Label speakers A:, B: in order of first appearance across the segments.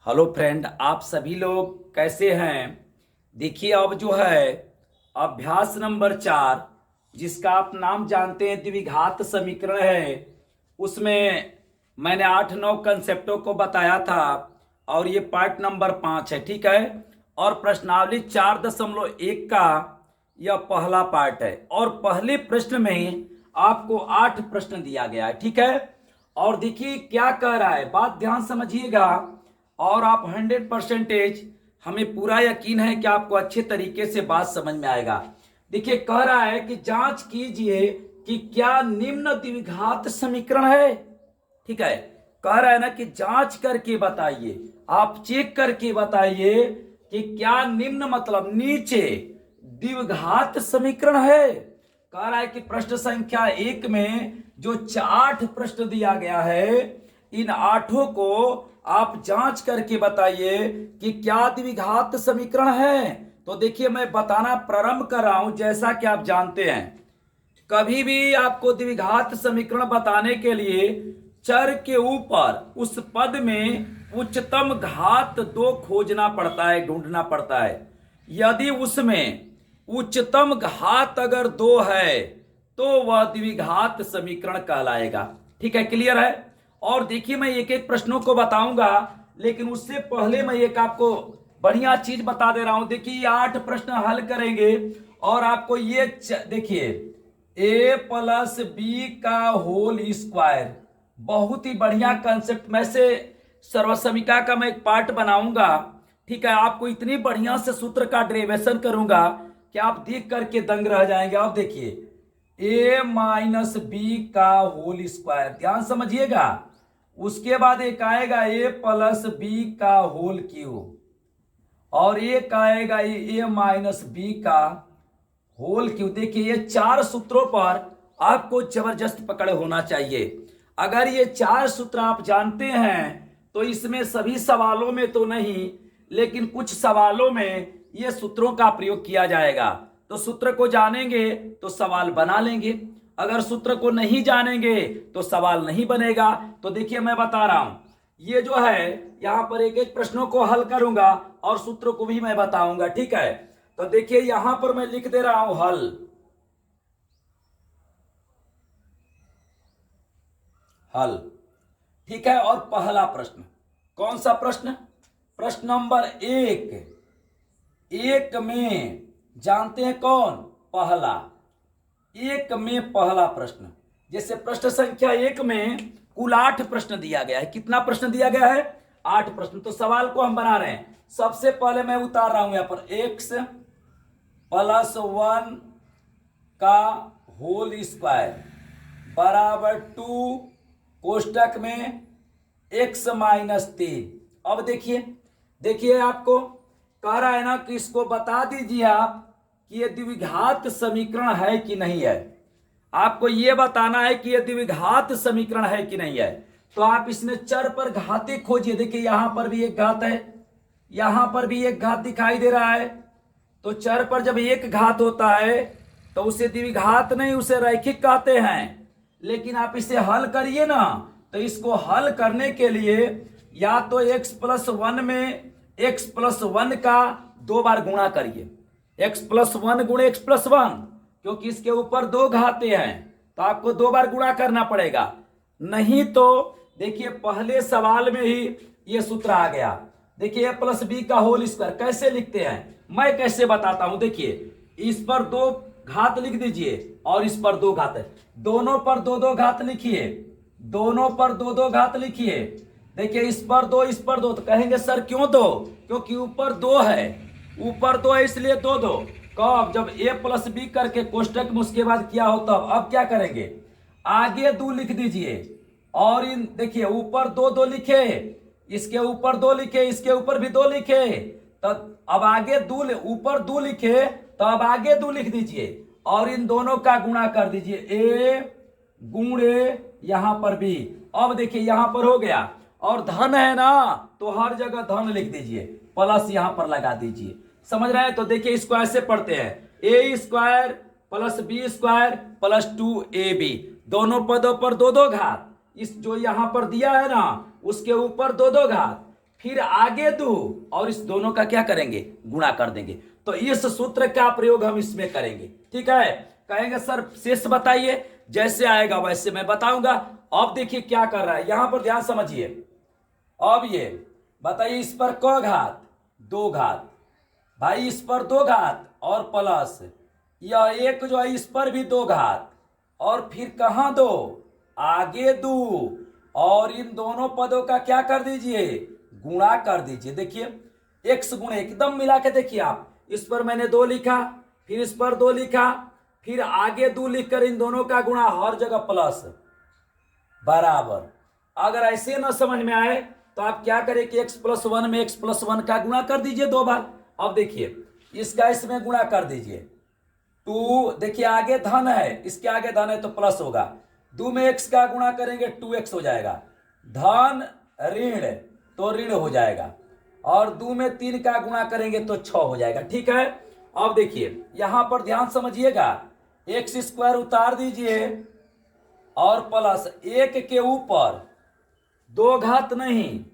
A: Hello friend, आप सभी लोग कैसे हैं। देखिए, अब जो है अभ्यास नंबर 4, जिसका आप नाम जानते हैं द्विघात समीकरण है, उसमें मैंने 8-9 कंसेप्टों को बताया था और ये पार्ट नंबर 5 है। ठीक है। और प्रश्नावली 4.1 का यह पहला पार्ट है और पहले प्रश्न में आपको 8 प्रश्न दिया गया है। ठीक है। और देखिए क्या कह रहा है, बात ध्यान समझिएगा और आप 100% हमें पूरा यकीन है कि आपको अच्छे तरीके से बात समझ में आएगा। देखिए कह रहा है कि जांच कीजिए कि क्या निम्न द्विघात समीकरण है। ठीक है। कह रहा है ना कि जांच करके बताइए, आप चेक करके बताइए कि क्या निम्न मतलब नीचे द्विघात समीकरण है। कह रहा है कि प्रश्न संख्या 1 में जो 8 प्रश्न दिया गया है, इन 8 को आप जांच करके बताइए कि क्या द्विघात समीकरण है। तो देखिए मैं बताना प्रारंभ कर रहा हूं। जैसा कि आप जानते हैं, कभी भी आपको द्विघात समीकरण बताने के लिए चर के ऊपर उस पद में उच्चतम घात 2 खोजना पड़ता है, ढूंढना पड़ता है। यदि उसमें उच्चतम घात अगर 2 है तो वह द्विघात समीकरण कहलाएगा। ठीक है, क्लियर है। और देखिए मैं एक एक प्रश्नों को बताऊंगा, लेकिन उससे पहले मैं एक आपको बढ़िया चीज बता दे रहा हूं। देखिए ये 8 प्रश्न हल करेंगे और आपको ये देखिए a प्लस बी का होल स्क्वायर, बहुत ही बढ़िया कंसेप्ट। मैं से सर्वसमिका का मैं एक पार्ट बनाऊंगा। ठीक है, आपको इतनी बढ़िया से सूत्र का डेरिवेशन करूंगा कि आप देख करके दंग रह जाएंगे। अब देखिए a माइनस बी का होल स्क्वायर, ध्यान समझिएगा। उसके बाद एक आएगा a प्लस बी का होल क्यूब और एक आएगा ए माइनस बी का होल क्यूब। देखिए ये 4 सूत्रों पर आपको जबरदस्त पकड़ होना चाहिए। अगर ये 4 सूत्र आप जानते हैं तो इसमें सभी सवालों में तो नहीं, लेकिन कुछ सवालों में ये सूत्रों का प्रयोग किया जाएगा। तो सूत्र को जानेंगे तो सवाल बना लेंगे, अगर सूत्र को नहीं जानेंगे तो सवाल नहीं बनेगा। तो देखिए मैं बता रहा हूं, ये जो है यहां पर एक एक प्रश्नों को हल करूंगा और सूत्र को भी मैं बताऊंगा। ठीक है। तो देखिए यहां पर मैं लिख दे रहा हूं हल। हल ठीक है। और पहला प्रश्न कौन सा प्रश्न? प्रश्न नंबर 1 में जानते हैं कौन? पहला 1 में पहला प्रश्न। जैसे प्रश्न संख्या 1 में कुल 8 प्रश्न दिया गया है। कितना प्रश्न दिया गया है? 8 प्रश्न। तो सवाल को हम बना रहे हैं। सबसे पहले मैं उतार रहा हूं यहां पर x प्लस 1 का होल स्क्वायर बराबर 2 कोष्टक में x माइनस 3। अब देखिए आपको कह रहा है ना कि इसको बता दीजिए आप कि यह द्विघात समीकरण है कि नहीं है। आपको यह बताना है कि यह द्विघात समीकरण है कि नहीं है। तो आप इसमें चर पर घाते खोजिए। देखिए यहां पर भी एक घात है, यहां पर भी एक घात दिखाई दे रहा है। तो चर पर जब एक घात होता है तो उसे द्विघात नहीं, उसे रैखिक कहते हैं। लेकिन आप इसे हल करिए ना, तो इसको हल करने के लिए या तो x प्लस 1 में x प्लस 1 का 2 बार गुणा करिए। x प्लस 1 गुणे x प्लस 1, क्योंकि इसके ऊपर 2 घाते हैं तो आपको 2 बार गुणा करना पड़ेगा। नहीं तो देखिए पहले सवाल में ही ये सूत्र आ गया। देखिए a प्लस बी का होल स्क्वायर कैसे लिखते हैं, मैं कैसे बताता हूं। देखिए इस पर 2 घात लिख दीजिए और इस पर 2 घात है, दोनों पर 2-2 घात लिखिए, दोनों पर 2-2 घात लिखिए। देखिए इस पर 2 इस पर 2, तो कहेंगे सर क्यों 2? क्योंकि ऊपर 2 है, ऊपर 2 है इसलिए 2-2। कब? जब a प्लस बी करके कोष्टक में उसके बाद किया हो तब। अब क्या करेंगे, आगे 2 लिख दीजिए और इन देखिए ऊपर 2-2 लिखे, इसके ऊपर 2 लिखे, इसके ऊपर भी 2 लिखे। तो अब आगे 2 ऊपर 2 लिखे तो अब आगे 2 लिख दीजिए और इन दोनों का गुणा कर दीजिए, a गुणे यहां पर भी। अब देखिए यहां पर हो गया और धन है ना तो हर जगह धन लिख दीजिए, प्लस यहां पर लगा दीजिए। समझ रहे हैं? तो देखिए इसको ऐसे पढ़ते हैं, a square plus B square plus 2ab, दोनों पदों पर 2-2 घात। इस जो यहां पर दिया है ना उसके ऊपर 2-2 घात। फिर आगे दो और इस दोनों का क्या करेंगे, गुणा कर देंगे। तो इस सूत्र का प्रयोग हम इसमें करेंगे। ठीक है, कहेंगे सर शेष बताइए, जैसे आएगा वैसे मैं बताऊंगा। अब देखिए क्या कर रहा है, यहां पर ध्यान समझिए। अब ये बताइए इस पर क घात, 2 घात, भाई इस पर 2 घात और प्लस यह एक जो है इस पर भी 2 घात, और फिर कहां दो, आगे दो, और इन दोनों पदों का क्या कर दीजिए, गुणा कर दीजिए। देखिए x गुणे एकदम मिला के देखिए आप, इस पर मैंने 2 लिखा, फिर इस पर 2 लिखा, फिर आगे 2 लिखकर इन दोनों का गुणा, हर जगह प्लस बराबर। अगर ऐसे ना समझ में आए तो आप क्या करें कि x+1 में x+1 का गुणा कर दीजिए 2 बार। अब देखिए इसका इसमें गुणा कर दीजिए, 2, देखिए आगे धन है, इसके आगे धन है तो प्लस होगा, 2 में x का गुणा करेंगे 2x हो जाएगा, धन ऋण तो ऋण हो जाएगा, और 2 में 3 का गुणा करेंगे तो 6 हो जाएगा। ठीक है, अब देखिए यहां पर ध्यान समझिएगा, x² उतार दीजिए और प्लस 1 के ऊपर 2 घात नहीं,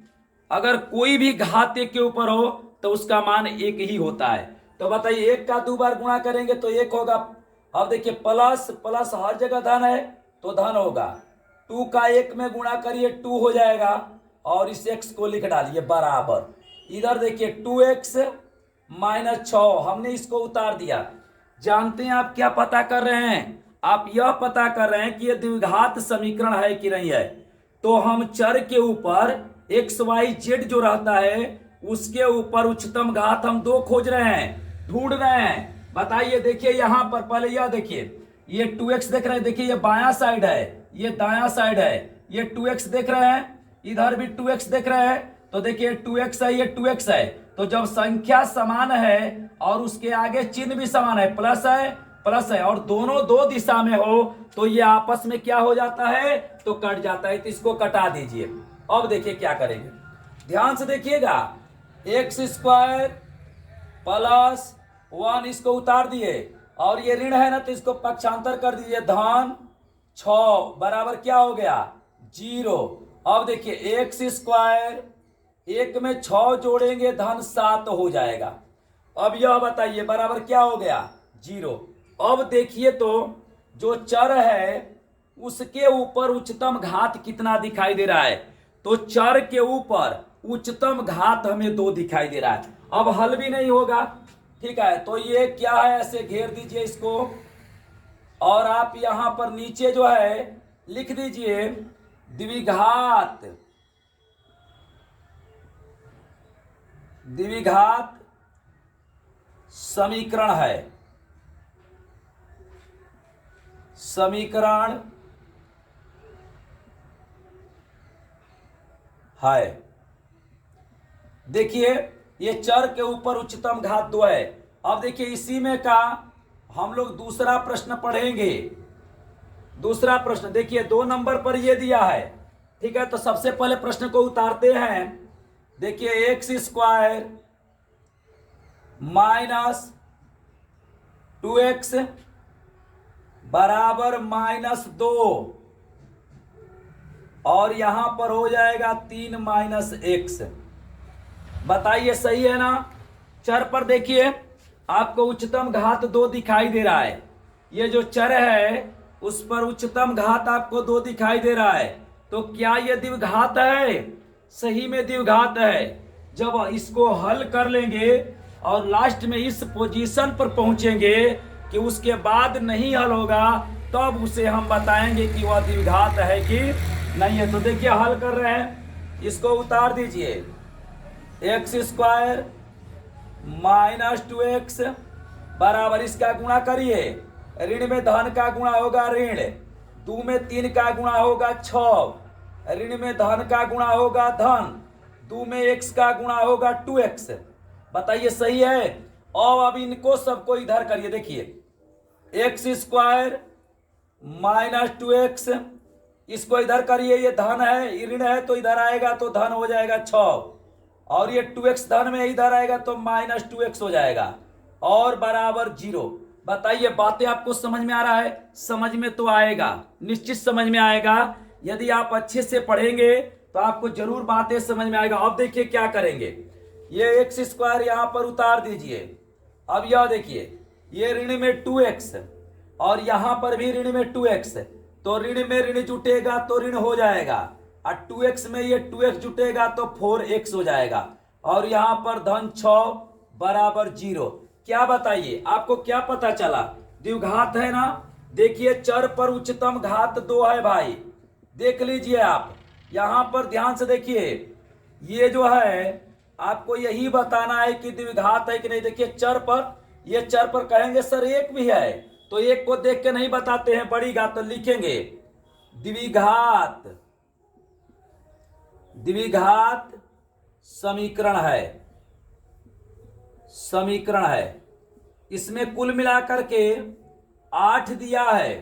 A: अगर कोई भी घात 1 के ऊपर हो तो उसका मान 1 ही होता है। तो बताइए 1 का 2 बार गुणा करेंगे तो 1 होगा। अब देखिए प्लस प्लस हर जगह धन है तो धन होगा, 2 का 1 में गुणा करिए 2 हो जाएगा, और इस x को लिख डालिए बराबर। इधर देखिए 2x - 6, हमने इसको उतार दिया। जानते हैं आप क्या पता कर रहे हैं, आप यह पता कर रहे हैं कि यह द्विघात समीकरण है कि नहीं है। तो हम चर के ऊपर x y z जो रहता है उसके ऊपर उच्चतम घात हम 2 खोज रहे हैं, ढूंढ रहे हैं। बताइए देखिए यहां पर पहले यह देखिए, ये 2x देख रहे हैं, देखिए ये बायां साइड है, ये दायां साइड है, ये 2x देख रहे हैं, इधर भी 2x देख रहे हैं, तो देखिए 2x है, ये 2x है। तो जब संख्या समान है और उसके आगे चिन्ह भी समान है, प्लस है, और दोनों 2 दिशा में हो तो ये आपस में क्या हो जाता है, तो कट जाता है। तो इसको कटा दीजिए। अब देखिए क्या करेंगे, ध्यान से देखिएगा, x² + 1 इसको उतार दिए, और ये ऋण है ना तो इसको पक्षांतर कर दीजिए, धन 6 बराबर क्या हो गया, 0। अब देखिए x², 1 में 6 जोड़ेंगे धन 7 हो जाएगा। अब यह बताइए बराबर क्या हो गया, 0। अब देखिए तो जो चर है उसके ऊपर उच्चतम घात कितना दिखाई दे रहा है, तो चर के ऊपर उच्चतम घात हमें 2 दिखाई दे रहा है। अब हल भी नहीं होगा, ठीक है, तो ये क्या है, ऐसे घेर दीजिए इसको, और आप यहां पर नीचे जो है लिख दीजिए द्विघात समीकरण है, समीकरण है। देखिए ये चर के ऊपर उच्चतम घात 2 है। अब देखिए इसी में का हम लोग दूसरा प्रश्न पढ़ेंगे। दूसरा प्रश्न देखिए 2 नंबर पर ये दिया है, ठीक है। तो सबसे पहले प्रश्न को उतारते हैं। देखिए x² - 2x बराबर -2, और यहां पर हो जाएगा 3 - x। बताइए सही है ना। चर पर देखिए आपको उच्चतम घात 2 दिखाई दे रहा है, ये जो चर है उस पर उच्चतम घात आपको 2 दिखाई दे रहा है। तो क्या ये द्विघात है, सही में द्विघात है। जब इसको हल कर लेंगे और लास्ट में इस पोजीशन पर पहुंचेंगे कि उसके बाद नहीं हल होगा, तब उसे हम बताएंगे कि वह द्विघात है कि नहीं है। तो देखिए हल कर रहे हैं, इसको उतार दीजिए, x² - 2x बराबर इसका गुणा करिए, ऋण में धन का गुणा होगा ऋण, 2 में 3 का गुणा होगा 6, ऋण में धन का गुणा होगा धन, 2 में x का गुणा होगा 2x। बताइए सही है। और अब इनको सबको इधर करिए, देखिए x² - 2x इसको इधर करिए, ये धन है, ऋण है तो इधर आएगा तो धन हो जाएगा 6, और ये 2x धन में इधर आएगा तो -2x हो जाएगा, और बराबर 0। बताइए बातें आपको समझ में आ रहा है, समझ में तो आएगा, निश्चित समझ में आएगा। यदि आप अच्छे से पढ़ेंगे तो आपको जरूर बातें समझ में आएगा। अब देखिए क्या करेंगे, ये एक्स स्क्वायर यहां पर उतार दीजिए। अब यह देखिए, ये ऋण में 2x और यहां पर भी ऋण में 2x, तो ऋण में ऋण जुटेगा तो ऋण हो जाएगा, और 2x में ये 2x जुटेगा तो 4x हो जाएगा, और यहां पर धन 6 बराबर 0। क्या बताइए, आपको क्या पता चला? द्विघात है ना। देखिए चर पर उच्चतम घात 2 है भाई, देख लीजिए आप यहां पर ध्यान से देखिए। ये जो है आपको यही बताना है कि द्विघात है कि नहीं। देखिए चर पर, ये चर पर कहेंगे सर एक भी है, तो एक को देख के नहीं बताते हैं, बड़ी घात तो लिखेंगे द्विघात। द्विघात समीकरण है, समीकरण है। इसमें कुल मिलाकर के 8 दिया है।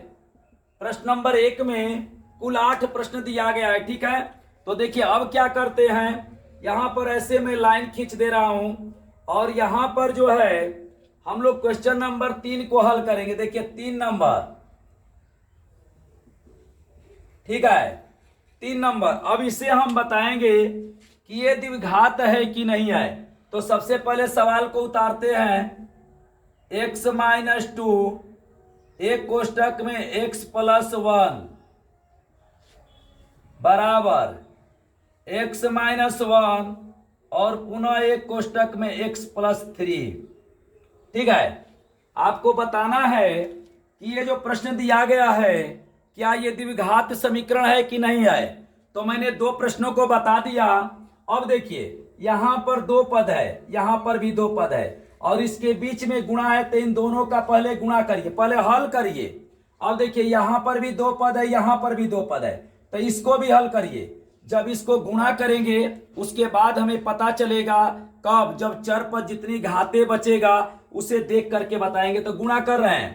A: प्रश्न नंबर 1 में कुल 8 प्रश्न दिया गया है, ठीक है। तो देखिए अब क्या करते हैं, यहां पर ऐसे मैं लाइन खींच दे रहा हूं, और यहां पर जो है हम लोग क्वेश्चन नंबर 3 को हल करेंगे। देखिए 3 नंबर, ठीक है, 3 नंबर। अब इसे हम बताएंगे कि ये द्विघात है कि नहीं है। तो सबसे पहले सवाल को उतारते हैं, x - 2 एक कोष्टक में x + 1 बराबर x - 1 और पुनः एक कोष्टक में x + 3। ठीक है, आपको बताना है कि ये जो प्रश्न दिया गया है क्या ये द्विघात समीकरण है कि नहीं है। तो मैंने 2 प्रश्नों को बता दिया। अब देखिए यहां पर 2 पद है, यहां पर भी 2 पद है, और इसके बीच में गुणा है, तो इन दोनों का पहले गुणा करिए, पहले हल करिए। अब देखिए यहां पर भी 2 पद है, यहां पर भी 2 पद है, तो इसको भी हल करिए। जब इसको गुणा करेंगे उसके बाद हमें पता चलेगा कब, जब चर पर जितनी घाते बचेगा उसे देख करके बताएंगे। तो गुणा कर रहे हैं,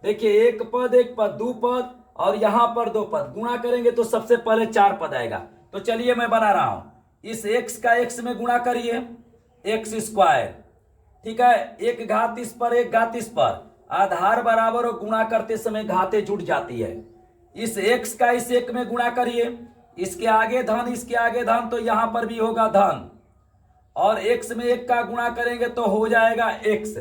A: देखिए एक पद 2 पद, और यहां पर 2 पद, गुणा करेंगे तो सबसे पहले 4 पद आएगा। तो चलिए मैं बना रहा हूं, इस x का x में गुणा करिए, x², ठीक है, एक घात इस पर एक घात इस पर, आधार बराबर और गुणा करते समय घातें जुट जाती है। इस x का इस 1 में गुणा करिए, इसके आगे धन इसके आगे धन, तो यहां पर भी होगा धन, और x में 1 का गुणा करेंगे तो हो जाएगा x।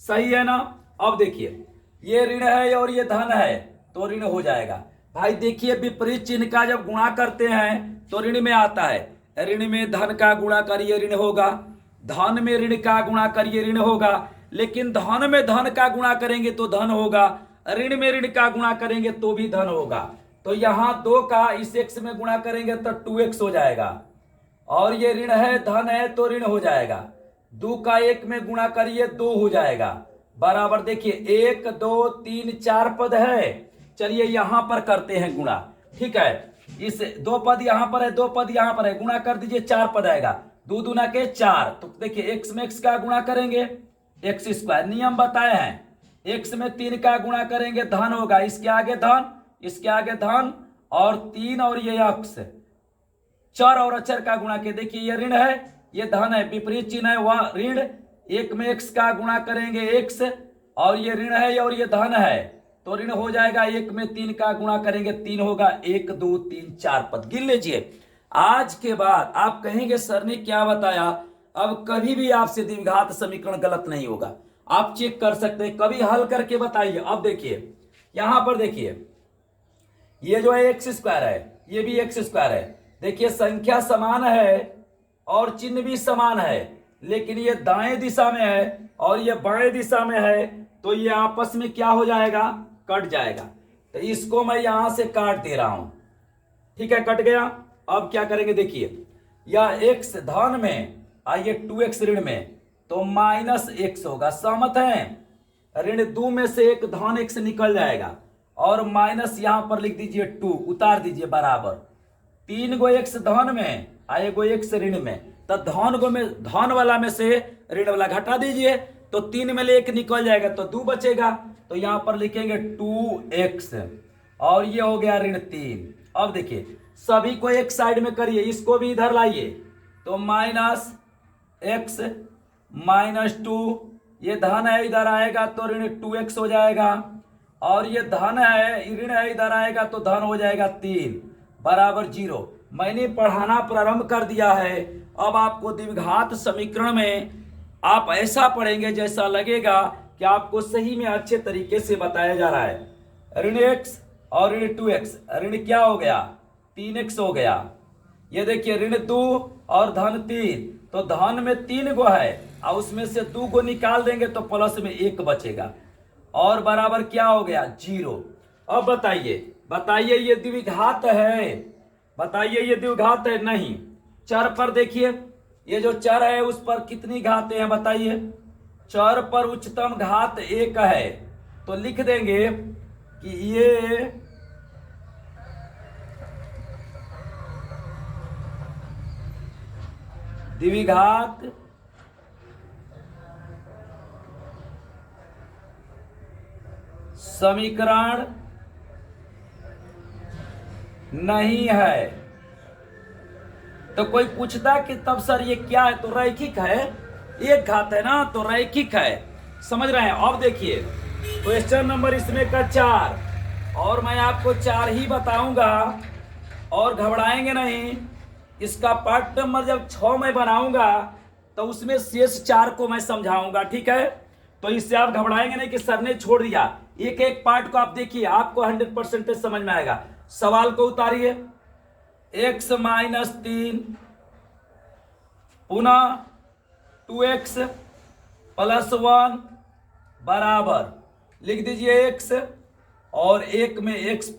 A: सही है ना। अब देखिए ये ऋण है और ये धन है तो ऋण हो जाएगा। भाई देखिए विपरीत चिन्ह का जब गुणा करते हैं तो ऋण में आता है, ऋण में धन का गुणा करिए ऋण होगा, धन में ऋण का गुणा करिए ऋण होगा, लेकिन धन में धन का गुणा करेंगे तो धन होगा, ऋण में ऋण का गुणा करेंगे तो भी धन होगा। तो यहां 2 का इस x में गुणा करेंगे तो 2x हो जाएगा, और ये ऋण है धन है तो ऋण हो जाएगा। 2 का 1 में गुणा करिए 2 हो जाएगा, बराबर देखिए 1 2 3 4 पद है। चलिए यहां पर करते हैं गुणा, ठीक है, इस 2 पद यहां पर है 2 पद यहां पर है, गुणा कर दीजिए 4 पद आएगा, 2 दूना के 4। तो देखिए x में x का गुणा करेंगे x², नियम बताए हैं, x में 3 का गुणा करेंगे धन होगा, इसके आगे धन इसके आगे धन, और 3 और ये x, चर और अचर का गुणा के, देखिए ये ऋण है ये धन है, विपरीत चिन्ह है वह ऋण, 1 में x का गुणा करेंगे x, और ये ऋण है और ये धन है तो ऋण हो जाएगा, 1 में 3 का गुणा करेंगे 3 होगा, 1 2 3 4 पद गिन लीजिए। आज के बाद आप कहेंगे सर ने क्या बताया, अब कभी भी आपसे द्विघात समीकरण गलत नहीं होगा, आप चेक कर सकते हैं, कभी हल करके बताइए। अब देखिए यहां पर देखिए ये जो है x² है, ये भी x² है, देखिए संख्या समान है और चिन्ह भी समान है, लेकिन ये दाएं दिशा में है और ये बाएं दिशा में है, तो ये आपस में क्या हो जाएगा, कट जाएगा। तो इसको मैं यहां से काट दे रहा हूं, ठीक है, कट गया। अब क्या करेंगे, देखिए यह x धन में आइए 2x ऋण में, तो -x होगा, सहमत हैं। ऋण 2 में से एक धन x निकल जाएगा, और माइनस यहां पर लिख दीजिए 2, उतार दीजिए बराबर 3 गो x धन में आए गो x ऋण में, तो धन गो में धन वाला में से ऋण वाला घटा दीजिए, तो 3 में ले 1 निकल जाएगा तो 2 बचेगा, तो यहां पर लिखेंगे 2x, और ये हो गया ऋण 3। अब देखिए सभी को एक साइड में करिए, इसको भी इधर लाइए, तो -x -2, ये धन है इधर आएगा तो ऋण 2x हो जाएगा, और ये धन है ऋण है इधर आएगा तो धन हो जाएगा 3 बराबर 0, मैंने पढ़ाना प्रारंभ कर दिया है। अब आपको द्विघात समीकरण में आप ऐसा पढ़ेंगे जैसा लगेगा कि आपको सही में अच्छे तरीके से बताया जा रहा है। ऋण एक्स और ऋण 2x, ऋण क्या हो गया 3x हो गया। ये देखिए ऋण 2 और धन 3, तो धन में 3 गो है और उसमें से 2 गो निकाल देंगे तो प्लस में 1 बचेगा और बराबर क्या हो गया 0। अब बताइए ये द्विघात है, बताइए ये द्विघात है नहीं। चर पर देखिए, ये जो चर है उस पर कितनी घातें हैं बताइए। चर पर उच्चतम घात 1 है, तो लिख देंगे कि ये द्विघात समीकरण नहीं है। तो कोई पूछता कि तब सर ये क्या है, तो रैखिक है, एक घात है ना तो रैखिक है, समझ रहे हैं। अब देखिए क्वेश्चन नंबर इसमें का 4 और मैं आपको 4 ही बताऊंगा और घबराएंगे नहीं। इसका पार्ट नंबर जब 6 मैं बनाऊंगा तो उसमें शेष 4 को मैं समझाऊंगा, ठीक है। तो इससे आप घबराएंगे नहीं कि सर ने छोड़ दिया। एक एक पार्ट को आप देखिए, आपको 100% समझ में आएगा। सवाल को उतारिए, x - 3 पुनः 2x + 1 बराबर लिख दीजिए x और 1 में x +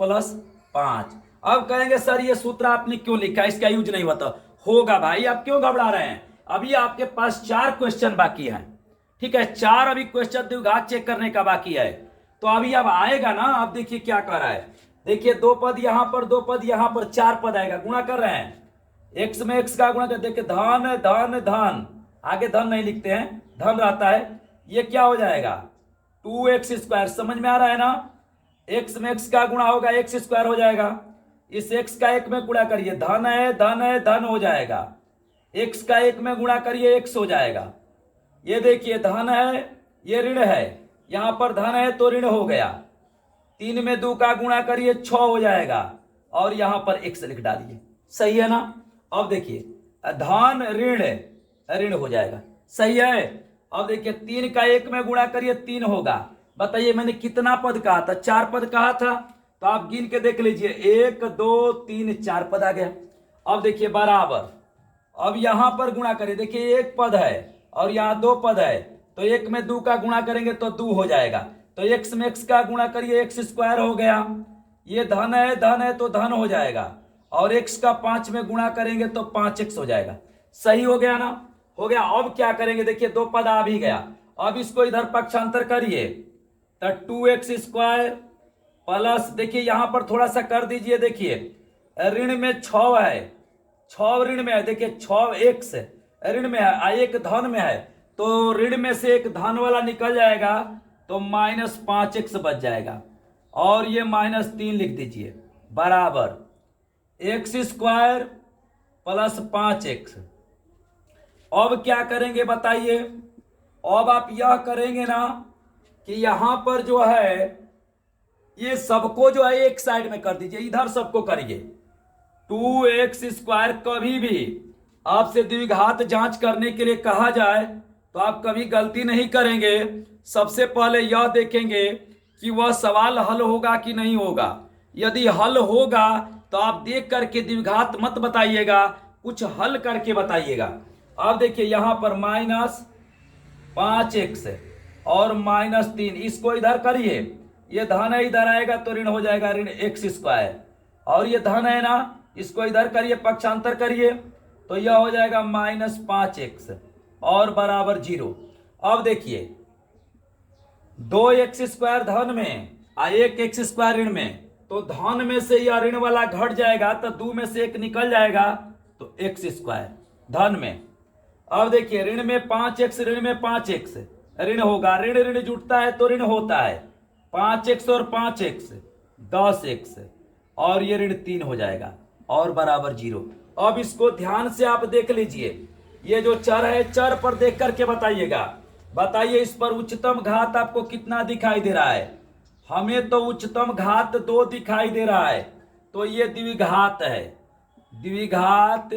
A: 5। अब कहेंगे सर ये सूत्र आपने क्यों लिखा, इसका यूज नहीं होता। होगा भाई, आप क्यों घबरा रहे हैं। अभी आपके पास 4 क्वेश्चन बाकी हैं, ठीक है। 4 अभी क्वेश्चन द्विघात चेक करने का बाकी है। तो अभी अब आएगा ना, आप देखिए क्या कर रहा है। देखिए 2 पद यहां पर, 2 पद यहां पर, 4 पद आएगा। गुणा कर रहे हैं, x में x का गुणा कर, देखिए धन धन धन, आगे धन नहीं लिखते हैं, धन रहता है। ये क्या हो जाएगा 2x², समझ में आ रहा है ना। x में x का गुणा होगा x² हो जाएगा। इस x का 1 में गुणा करिए, धन है धन है धन हो जाएगा। x का 1 में गुणा करिए x हो जाएगा। ये देखिए धन है, ये ऋण है, यहां पर धन है तो ऋण हो गया। 3 में 2 का गुणा करिए 6 हो जाएगा और यहां पर x लिख डालिए, सही है ना। अब देखिए धन ऋण ऋण हो जाएगा, सही है। अब देखिए 3 का 1 में गुणा करिए 3 होगा। बताइए मैंने कितना पद कहा था, 4 पद कहा था। तो आप गिन के देख लीजिए, 1 2 3 4 पद आ गया। अब देखिए बराबर, अब यहां पर गुणा करिए, देखिए 1 पद है और यहाँ 2 पद है, तो 1 में 2 का गुणा करेंगे तो 2 हो जाएगा। तो x में x का गुणा करिए x² हो गया। ये धन है तो धन हो जाएगा और x का 5 में गुणा करेंगे तो 5x हो जाएगा, सही हो गया ना। हो गया। अब क्या करेंगे, देखिए 2 पद आ भी गया। अब इसको इधर पक्षांतर करिए तो 2x² प्लस, देखिए यहां पर थोड़ा सा कर दीजिए, देखिए ऋण में 6 है, 6 ऋण में है, देखिए 6x ऋण में है, 1 धन में है, तो ऋण में से एक धन वाला निकल जाएगा तो -5x बच जाएगा और ये -3 लिख दीजिए बराबर x² + 5x। अब क्या करेंगे बताइए। अब आप यह करेंगे ना कि यहां पर जो है ये सबको जो है एक साइड में कर दीजिए, इधर सबको करिए। 2x² कभी भी आपसे द्विघात जांच करने के लिए कहा जाए तो आप कभी गलती नहीं करेंगे। सबसे पहले यह देखेंगे कि वह सवाल हल होगा कि नहीं होगा। यदि हल होगा तो आप देख करके द्विघात मत बताइएगा, कुछ हल करके बताइएगा। अब देखिए यहां पर -5x और -3, इसको इधर करिए, ये धन है इधर आएगा तो ऋण हो जाएगा, ऋण x²। और ये धन है ना, इसको इधर करिए, पक्षांतर करिए तो यह हो जाएगा -5x और बराबर 0। अब देखिए 2x² धन में और 1x² ऋण में, तो धन में से यह ऋण वाला घट जाएगा तो 2 में से 1 निकल जाएगा तो x² धन में। अब देखिए ऋण में 5x, ऋण में 5x ऋण होगा, ऋण ऋण जुटता है तो ऋण होता है। 5x और 5x 10x और ये ऋण 3 हो जाएगा और बराबर 0। अब इसको ध्यान से आप देख लीजिए, ये जो चर है चर पर देख करके बताइएगा। बताइए इस पर उच्चतम घात आपको कितना दिखाई दे रहा है। हमें तो उच्चतम घात 2 दिखाई दे रहा है, तो ये द्विघात है। द्विघात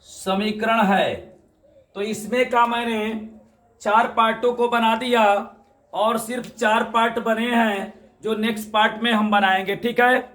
A: समीकरण है। तो इसमें का मैंने 4 पार्टों को बना दिया और सिर्फ 4 पार्ट बने हैं जो नेक्स्ट पार्ट में हम बनाएंगे, ठीक है।